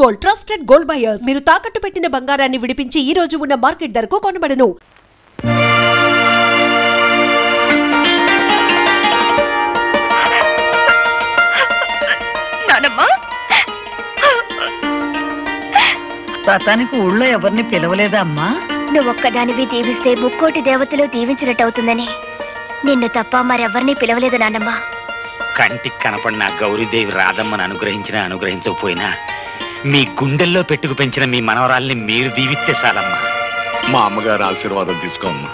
Gold, trusted gold buyers. మీరు తాకట్టు పెట్టిన బంగారాన్ని విడిపించి ఈ రోజు ఉన్న మార్కెట్ ధరకు కొనబడను. వ్రతానికి ఊళ్ళో ఎవరిని పిలవలేదా అమ్మా? నువ్వొక్కదానివి దీవిస్తే ముక్కోటి దేవతలు దీవించినట్టు అవుతుందని నిన్ను తప్ప మరెవరిని పిలవలేదు నాన్నమ్మ. కంటికి కనపడిన గౌరీదేవి రాధమ్మను అనుగ్రహించకపోయినా మీ గుండెల్లో పెట్టుకు పెంచిన మీ మనవరాల్ని మీరు దీవిస్తే చాలమ్మా. మా అమ్మగారు ఆశీర్వాదం తీసుకోమ్మా.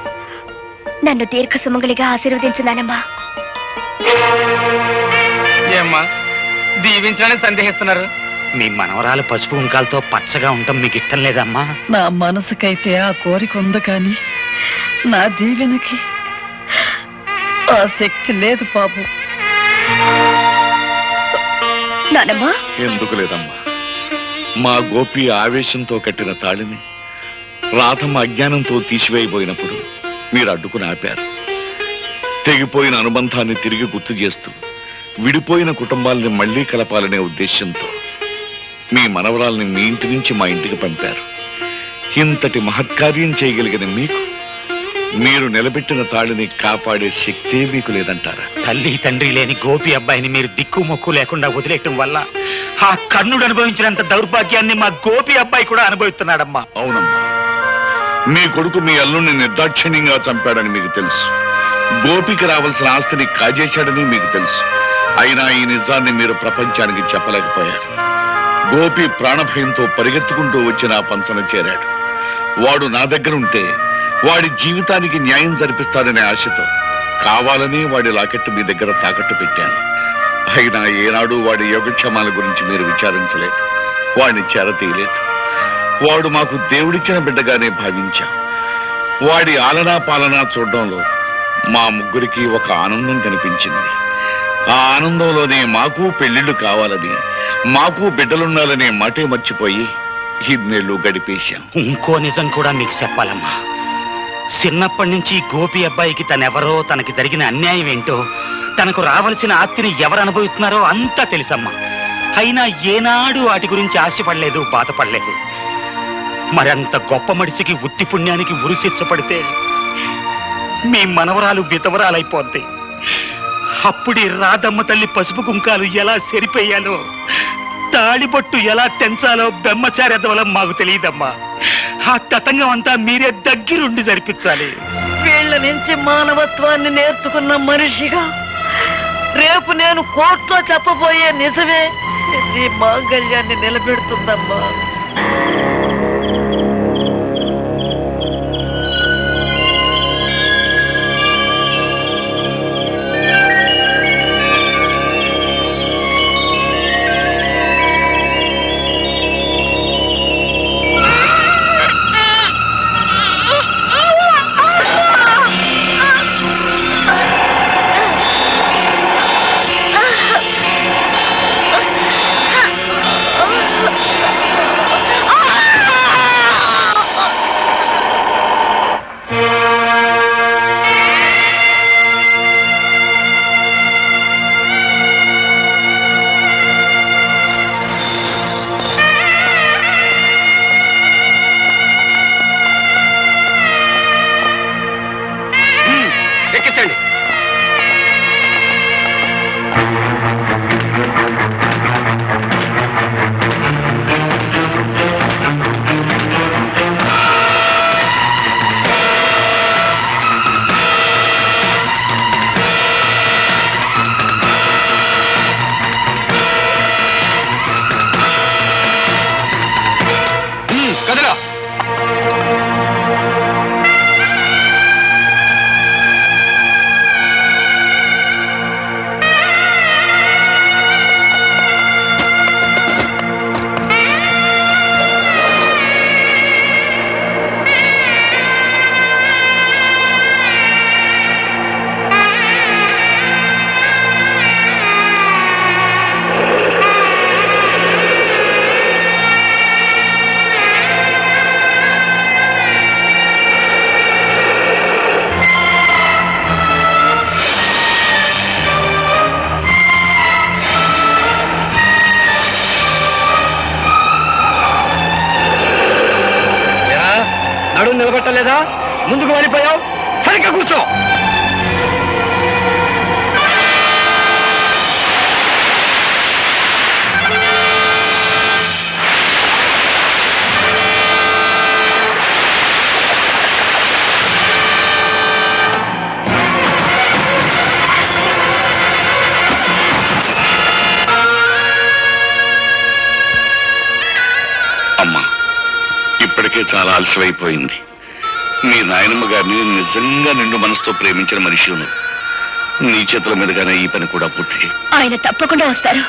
నన్ను దీర్ఘ సుమంగలిగా ఆశీర్వదించు నాన్నమ్మా. ఏమ్మా దీవించాలని సందేహిస్తున్నారు? మీ మనవరాలు పసుపు కుంకాలతో పచ్చగా ఉండటం మీకు ఇష్టం లేదమ్మా? నా మనసుకైతే ఆ కోరిక ఉంది, కానీ నా దీవెనకి ఆ శక్తి లేదు బాబు. నాన్నమ్మా ఎందుకు లేదమ్మా, మా గోపి ఆవేశంతో కట్టిన తాళిని రాధమ్మ అజ్ఞానంతో తీసివేయబోయినప్పుడు మీరు అడ్డుకుని ఆపారు. తెగిపోయిన అనుబంధాన్ని తిరిగి గుర్తు చేస్తూ విడిపోయిన కుటుంబాలని మళ్లీ కలపాలనే ఉద్దేశంతో మీ మనవరాల్ని మీ ఇంటి నుంచి మా ఇంటికి పంపారు. ఇంతటి మహత్కార్యం చేయగలిగిన మీకు మీరు నిలబెట్టిన తాళిని కాపాడే శక్తే మీకు లేదంటారా? తల్లి తండ్రి లేని గోపి అబ్బాయిని మీరు దిక్కు మొక్కు లేకుండా వదిలేయటం వల్ల ఆ కర్ణుడు అనుభవించినంత దౌర్భాగ్యాన్ని మా గోపి అబ్బాయి కూడా అనుభవిస్తున్నాడమ్మా. అవునమ్మా, మీ కొడుకు మీ అల్లుణ్ణి నిర్దాక్షిణ్యంగా చంపాడని మీకు తెలుసు. గోపికి రావాల్సిన ఆస్తిని కాజేశాడని మీకు తెలుసు. అయినా ఈ నిజాన్ని మీరు ప్రపంచానికి చెప్పలేకపోయారు. గోపి ప్రాణభయంతో పరిగెత్తుకుంటూ వచ్చి నా పంచన చేరాడు. వాడు నా దగ్గర ఉంటే వాడి జీవితానికి న్యాయం జరిపిస్తాడనే ఆశతో కావాలని వాడి లాకెట్టు మీ దగ్గర తాకట్టు పెట్టాను. అయినా ఏనాడు వాడి యోగక్షేమాల గురించి మీరు విచారించలేదు, వాడిని చేరతీయలేదు. వాడు మాకు దేవుడిచ్చిన బిడ్డగానే భావించాం. వాడి ఆలనా పాలనా చూడడంలో మా ముగ్గురికి ఒక ఆనందం కనిపించింది. ఆ ఆనందంలోనే మాకు పెళ్లిళ్లు కావాలని, మాకు బిడ్డలుండాలనే మాటే మర్చిపోయి ఇన్నేళ్లు గడిపేశాం. ఇంకో నిజం కూడా మీకు చెప్పాలమ్మా. చిన్నప్పటి నుంచి గోపి అబ్బాయికి తనెవరో, తనకి జరిగిన అన్యాయం ఏంటో, తనకు రావలసిన ఆస్తిని ఎవరు అనుభవిస్తున్నారో అంతా తెలుసమ్మా. అయినా ఏనాడు వాటి గురించి ఆశపడలేదు, బాధపడలేదు. మరంత గొప్ప మనిషికి ఉత్తి పుణ్యానికి ఉరిశిచ్చపడితే మీ మనవరాలు విధవరాలైపోద్ది. అప్పుడే రాధమ్మ తల్లి పసుపు కుంకాలు ఎలా సరిపోయాలో, తాళిబొట్టు ఎలా తెంచాలో బ్రహ్మచార్యవలం మాకు తెలియదమ్మా. ఆ తతంగం అంతా మీరే దగ్గరుండి జరిపించాలి. వీళ్ళ నుంచి మానవత్వాన్ని నేర్చుకున్న మనిషిగా రేపు నేను కోర్టులో చెప్పబోయే నిజమే ఈ మాంగళ్యాన్ని నిలబెడుతుందమ్మా. నిలబెట్టలేదా? ముందుకు వెళ్ళిపోయావు, సరిగ్గా కూర్చో. అమ్మా, ఇప్పటికే చాలా ఆలస్యమైపోయింది. మీ నాయనమ్మ గారిని నిజంగా నిండు మనసుతో ప్రేమించిన మనిషి ఉన్నావు. నీ చేతుల మీదుగానే ఈ పని కూడా పూర్తి చేయి. ఆయన తప్పకుండా వస్తారు,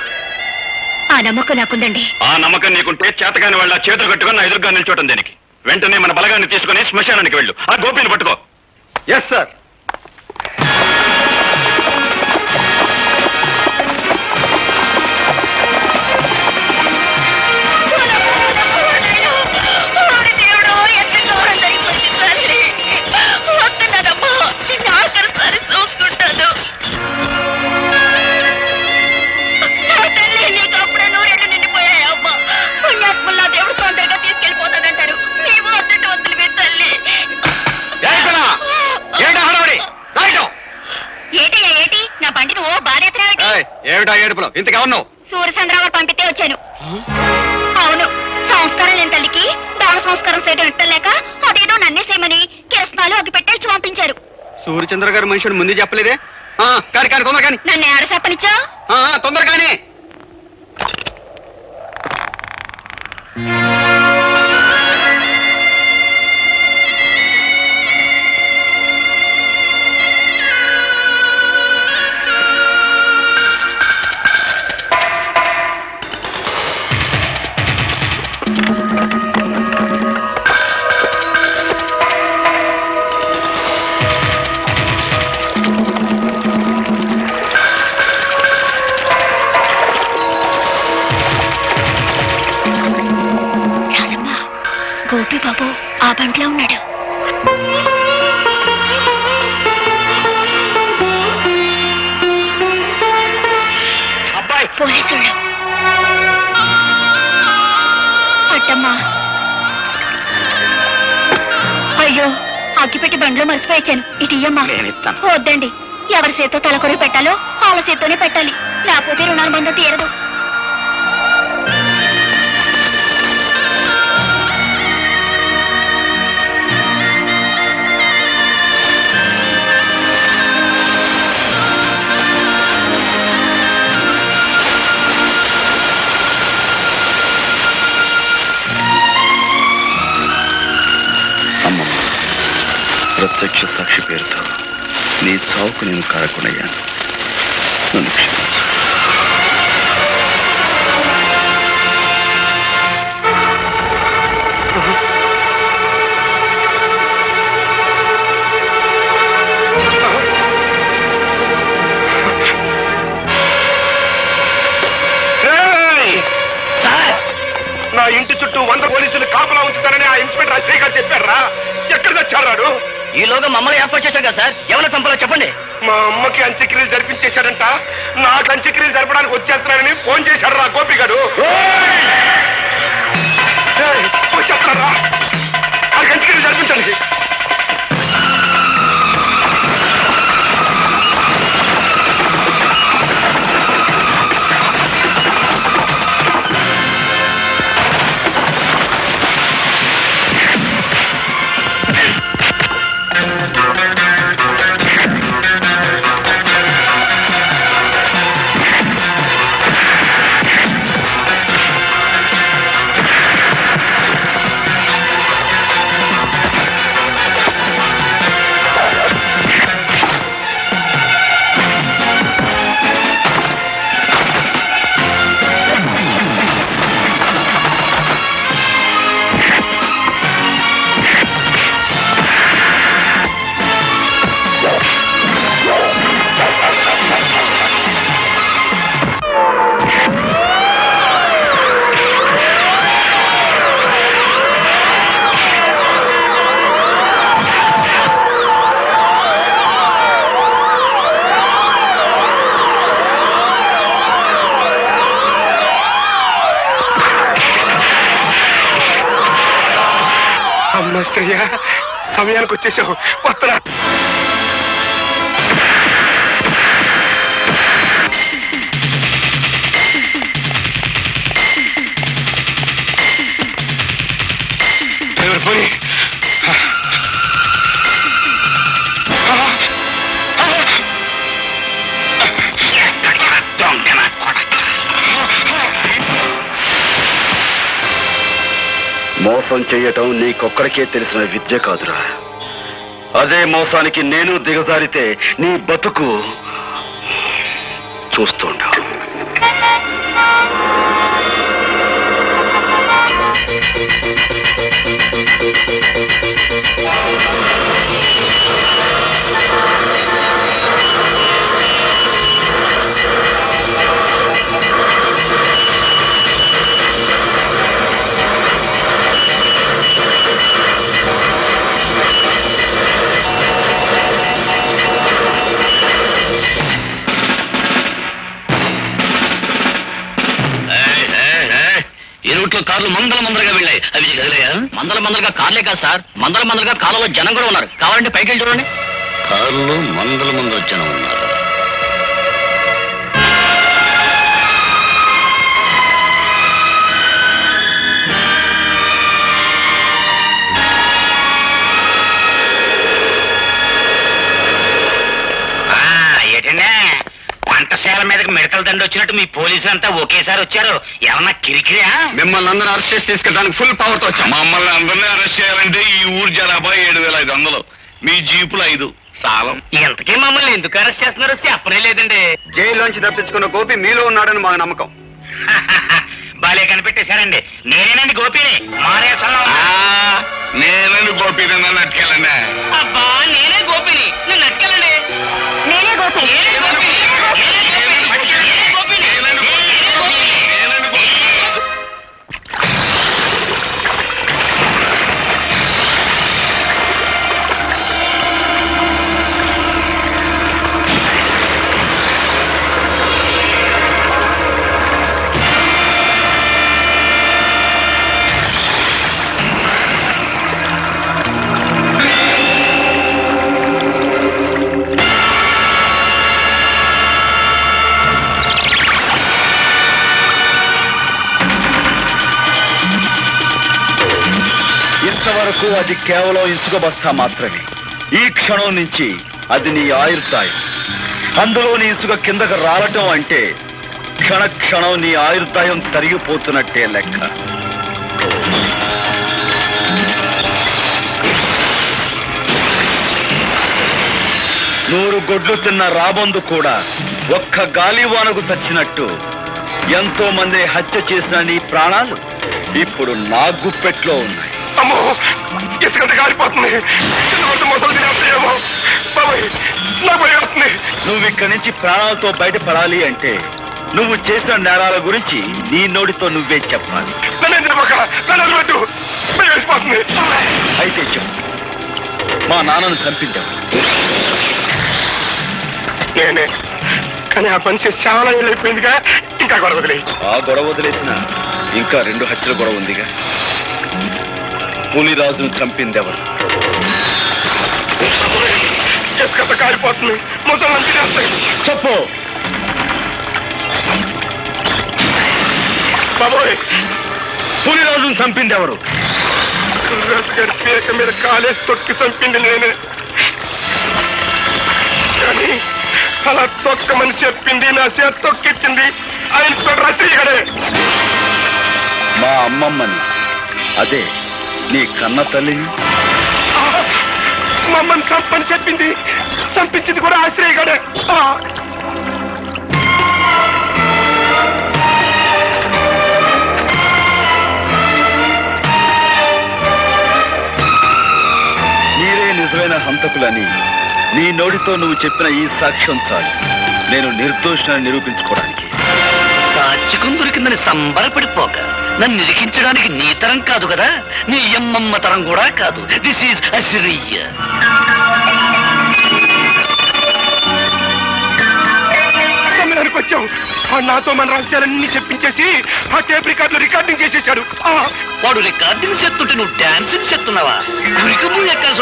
ఆ నమ్మకం నాకుందండి. ఆ నమ్మకం నీకుంటే చేతగాని వాళ్ళ చేతులు కట్టుకుని నా ఎదురుగా నిల్చోటం దేనికి? వెంటనే మన బలగాన్ని తీసుకుని శ్మశానానికి వెళ్ళు. ఆ గోపిని పట్టుకో. Yes sir. ఏమిటా ఏడుపులో? ఇంతగా ఉన్నావు? సూర్యచంద్రరావు పంపితే వచ్చాను. అవును, సంస్కారం లేని తల్లికి దాన సంస్కారం చేయడం ఇట్టలేక అదేదో నన్నే చేయమని కిరసనాలు అగ్గి పెట్టేసి పంపించారు. సూర్యచంద్ర గారు మనుషుడు ముందు చెప్పలేదే? కానీ కానీ తొందర కానీ. నన్ను ఆడ చెప్పనిచ్చా? తొందర కానీ. గోపి బాబు ఆ బంట్లో ఉన్నాడు. అబ్బాయి పోలీసులు. అట్టమ్మా, అయ్యో అగ్గిపెట్టి బండ్లో మర్చిపోయాను. ఇటు ఇయ్యమ్మా. వద్దండి, ఎవరి చేత్తో తలకొరి పెట్టాలో వాళ్ళ చేత్తోనే పెట్టాలి, లేకపోతే రుణాల బంధం తీరదు. ప్రత్యక్ష సాక్షి పేరుతో నీ చావుకు నేను కారకునయ్యాను. నన్ను క్షమించు. నా ఇంటి చుట్టూ 100 పోలీసులు కాపలా ఉంచుతారని ఆ ఇన్స్పెక్టర్ అశ్రీ గారు చెప్పారా? ఎక్కడ తెచ్చాడు? ఈలోగా మమ్మల్ని ఏర్పాటు చేశారు కదా సార్. ఎవరైనా చంపాలో చెప్పండి. మా అమ్మకి అంత్యక్రియలు జరిపించేశాడంట. నాకు అంత్యక్రియలు జరపడానికి వచ్చేస్తున్నానని ఫోన్ చేశాడు రా గోపి గారు. వచ్చేస్తున్నారా? ఆ అంత్యక్రియలు జరిపించండి. శ్రేయ సమయానికి వచ్చేసావు. వస్తున్నా. పోయి మోసం చెయ్యటం నీకొక్కడికే తెలిసిన విద్య కాదురా. అదే మోసానికి నేను దిగజారితే నీ బతుకు చూస్తుంటా. కార్లు మందలుగా వెళ్ళాయి. అవి కదిలేయా? మందలుగా కార్లే కాదు సార్, మందలుగా కాలంలో జనం కూడా ఉన్నారు. కావాలంటే పైకి వెళ్ళి చూడండి. కార్లు మందల జనం ఉన్నారు. వంటశాల మీదకి మిడతల దండ వచ్చినట్టు మీ పోలీసులు అంతా ఒకేసారి వచ్చారు. ఏమన్నా కిరికిరియా? మిమ్మల్ని అందరూ అరెస్ట్ చేసి తీసుకెళ్ళడానికి ఫుల్ పవర్ తో వచ్చాం. మమ్మల్ని అందరినీ అరెస్ట్ చేయాలంటే ఈ ఊరు జనాభా 7500, మీ జీపులు 5 సాలం. ఇంతకీ మమ్మల్ని ఎందుకు అరెస్ట్ చేస్తున్నారో చెప్పనే లేదండి. జైల్లోంచి తప్పించుకున్న గోపి మీలో ఉన్నాడని మాకు నమ్మకం. బాలే కనిపెట్టేశారండి. నేనేనండి గోపిని. మానేసంలో నేనండి గోపి, నన్ను అట్టుకెళ్ళండి. అబ్బా నేనే గోపిని, నన్ను అట్టుకెళ్ళండి. నేనే గోపి. ఇంతవరకు అది కేవలం ఇసుక బస్తా మాత్రమే. ఈ క్షణం నుంచి అది నీ ఆయుర్దాయం. అందులోని ఇసుక కిందకు రాలటం అంటే క్షణం నీ ఆయుర్దాయం తరిగిపోతున్నట్టే లెక్క. నూరు గొడ్లు తిన్న రాబందు కూడా ఒక్క గాలివానకు చచ్చినట్టు ఎంతో మంది హత్య చేసిన నీ ప్రాణాలు ఇప్పుడు నా గుప్పెట్లో ఉన్నాయి. అమ్మో, ఇసుకంత కాలిపోతుంది. నువ్వు ఇక్కడి నుంచి ప్రాణాలతో బయటపడాలి అంటే నువ్వు చేసిన నేరాల గురించి నీ నోటితో నువ్వే చెప్పాలి. అయితే చెప్పు, మా నాన్నను చంపించావు. నేనే, కానీ ఆ పని చేసి చాలా ఏళ్ళు అయిపోయిందిగా. ఇంకా గొడవ వదిలే. ఆ గొడవ వదిలేసిన ఇంకా 2 హత్యల గొడవ ఉందిగా. పులిరాజును చంపిందెవరు? ఎక్కడ కాలిపోతుంది. చెప్పు. బాబోయ్, పులిరాజును చంపిందెవరు? గారి పీక మీద కాలేసి తొక్కి చంపింది నేనే. కానీ అలా తొక్కమని చెప్పింది, నా చేత తొక్కిచ్చింది ఆ ఇన్స్పెక్టర్ రత్తిగాడే. మా అమ్మమ్మని, అదే నీ కన్న తల్లిని. మమ్మల్ని చంపని చెప్పింది, చంపించింది కూడా ఆశ్రయగాడే. మీరే నిజమైన హంతకులని నీ నోటితో నువ్వు చెప్పిన ఈ సాక్ష్యం చాలు నేను నిర్దోషాన్ని నిరూపించుకోవడానికి. సాక్షికం దొరికిందని సంబరపడిపోక నన్ను నిరికించడానికి నీ తరం కాదు కదా, నీ అమ్మమ్మ తరం కూడా కాదు. This is Assyria. సమయానికి వచ్చావు. నాతో మన రహస్యాలన్నీ చెప్పించేసి ఆ టేప్ రికార్డులో రికార్డింగ్ చేసేసాడు. వాడు రికార్డింగ్ చేస్తుంటే నువ్వు డాన్సింగ్ చేస్తున్నావా? కురికము ఎక్కాల్సి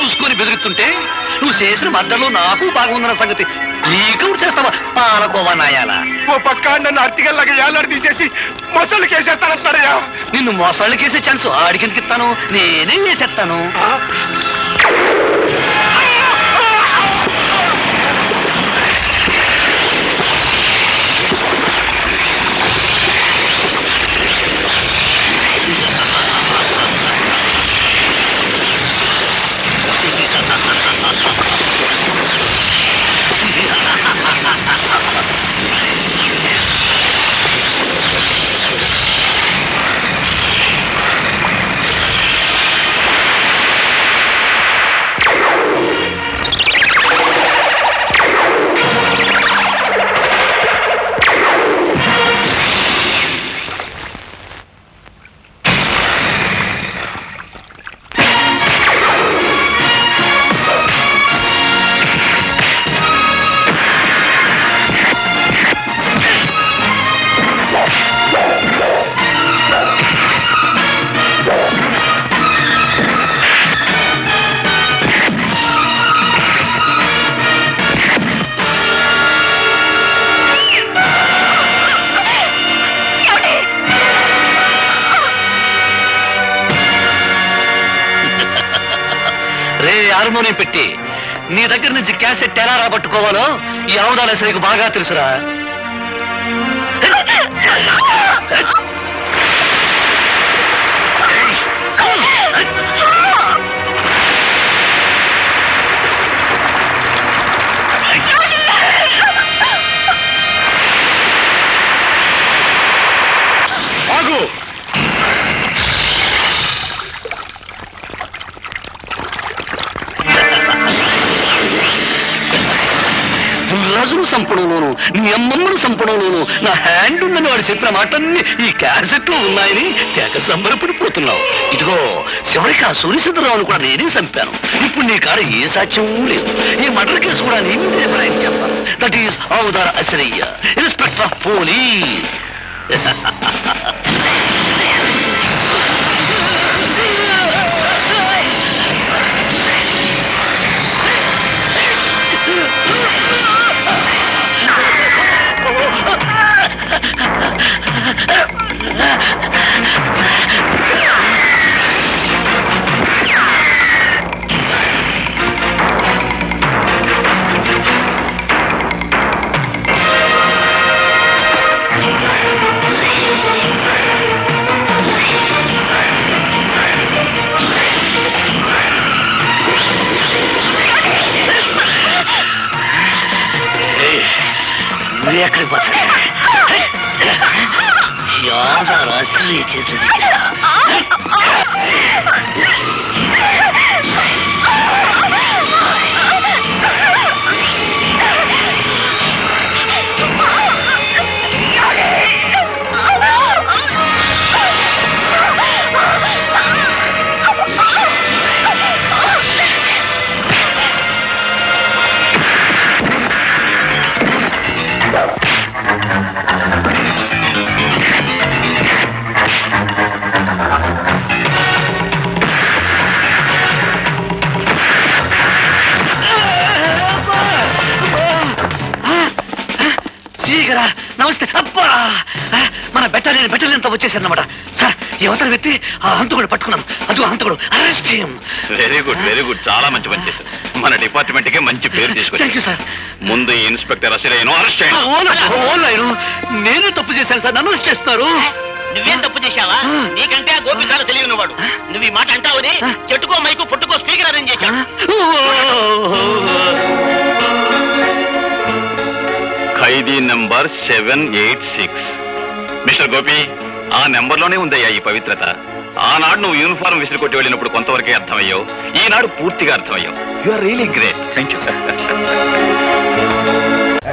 ముసుకొని బెదిరిస్తుంటే నువ్వు చేసిన మర్డర్లో నాకు బాగుందన్న సంగతి నీకు చేస్తావా? పాలకోవా నాయాలా. ఓ పక్క నన్ను అర్తిగల్లాగా ఏలాడి తీసేసి మొసళ్ళకి వేసేస్తానస్తారయ్యా. నిన్ను మోసాళ్ళకి వేసే ఛాన్స్ ఆడికిందుకు ఇస్తాను, నేనే వేసేస్తాను. హార్మోనియం పెట్టి నీ దగ్గర నుంచి క్యాసెట్ ఎలా రాబట్టుకోవాలో ఈ అవధాల నీకు బాగా తెలుసురా. రాజును సంపడంలోను నీ అమ్మమ్మను సంపడంలోను నా హ్యాండ్ ఉందని వాడు చెప్పిన మాటన్ని ఈ క్యాసెట్ లో ఉన్నాయని తెగ సంబరపడిపోతున్నావు. ఇదిగో చివరికి ఆ సూర్యచంద్రరావును కూడా నేనే చంపాను. ఇప్పుడు నీ కాడ ఏ సాక్ష్యం లేదు. ఈ మర్డర్ కేసు కూడా నీ మీదే ప్రయాణం చేస్తాను. దట్ ఈస్ అవతార అశ్రయ్య, ఇన్స్పెక్టర్ ఆఫ్ పోలీస్. ఎక్కడికి పోతా యాదారు అసలు చేతులు నమస్తే. అబ్బా, మన బెటాలియన్ తో వచ్చేసారన్నమాట. సార్, యువతల వ్యక్తి ఆ హంతకుడు పట్టుకున్నాం. అదిగో హంతకుడు, అరెస్ట్ చేయం. వెరీ గుడ్, చాలా మంచి పని చేశారు. మన డిపార్ట్మెంట్ కి మంచి పేరు తీసుకొచ్చారు సార్. ముందు ఈ ఇన్స్పెక్టర్ అసలు అరెస్ట్ చేయండి. నేనే తప్పు చేశాను సార్, నన్ను అరెస్ట్ చేస్తున్నారు. నువ్వేం తప్పు చేశావా? నీకంటే ఆ గోపి చాలా తెలియని వాడు. నువ్వు ఈ మాట అంటావని చెట్టుకో మైకు పుట్టుకో స్పీకర్ అరేంజ్ చేశాడు. ఖైదీ నంబర్ 786. మిస్టర్ గోపి, ఆ నెంబర్లోనే ఉందయ్యా ఈ పవిత్రత. ఆనాడు నువ్వు యూనిఫారం విసిరి కొట్టి వెళ్ళినప్పుడు కొంతవరకే అర్థమయ్యావు. ఈనాడు పూర్తిగా అర్థమయ్యావు. You are really great. Thank you sir.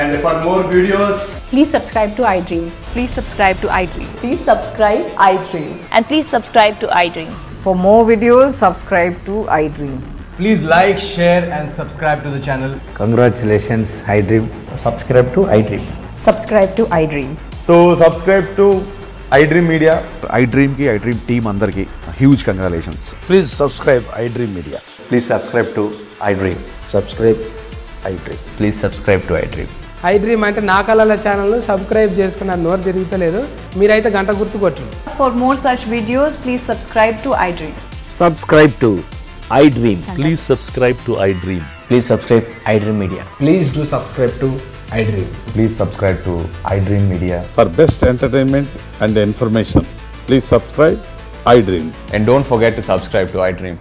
And for more videos, please subscribe to iDream. Please subscribe to iDream. Please subscribe iDream. And please subscribe to iDream. For more videos, subscribe to iDream. please like, share and subscribe to the channel. Congratulations, iDream. Subscribe to iDream. Subscribe to iDream. So subscribe to iDream Media. iDream ki iDream team andarki huge congratulations. Please subscribe iDream Media. Please subscribe to iDream. Subscribe iDream. Please subscribe to iDream. iDream అంటే నా కళల channel subscribe చేసుకున్న నోరు తిరుగుతలేదు మీరైతే గంట గుర్తు కొట్టండి. For more such videos, please subscribe to iDream. Subscribe to iDream. Please subscribe to iDream. Please subscribe iDream Media. Please do subscribe to iDream. Please subscribe to iDream Media. For best entertainment and information, please subscribe iDream. And don't forget to subscribe to iDream.